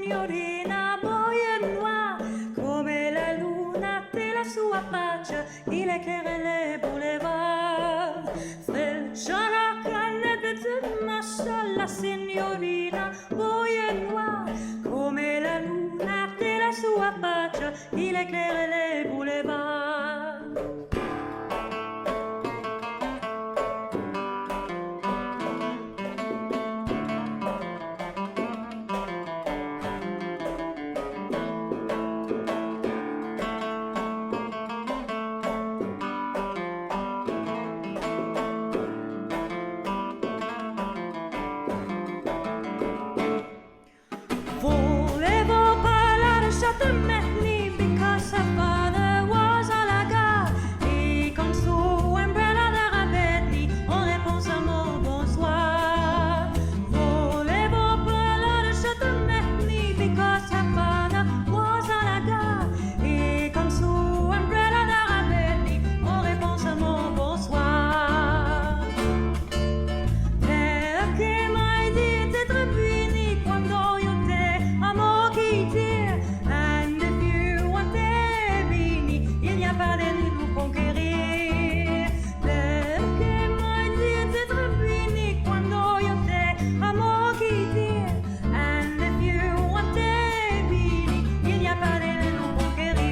signorina, boie noire, come la luna della sua faccia, il éclairait les boulevards. Fais sharah, canet, betet-masha, la signorina, boie noire, come la luna della sua faccia, il éclairait les boulevards. Volevo parlare shatmeni because her father was à la gare. Et comme son umbrella d'Arabetni, en réponse à mon bonsoir. Volevo parlare shatmeni because her father was à la gare. Et comme son umbrella d'Arabetni, en réponse à mon bonsoir. Perché mai di te trepini quando io amo chi te, and if you want te bini, il n'y a pas de nuit pour conquérir. Perché mai di te trepini quando io te amo chi te, and if you want te bini, il n'y a pas de nuit pour conquérir.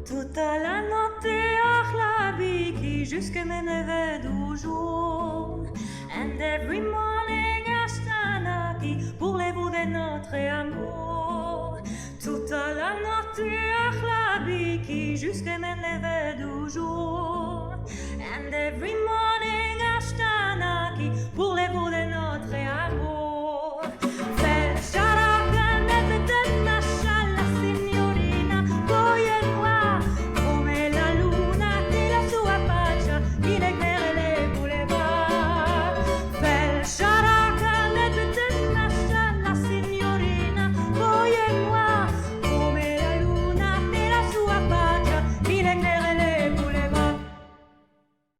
Tutta la notte achlabi jusque me leve du jour. And every morning ashtanaki pour les bouts de notre amour. Tutta la notte achlabi jusque me leve du jour. And every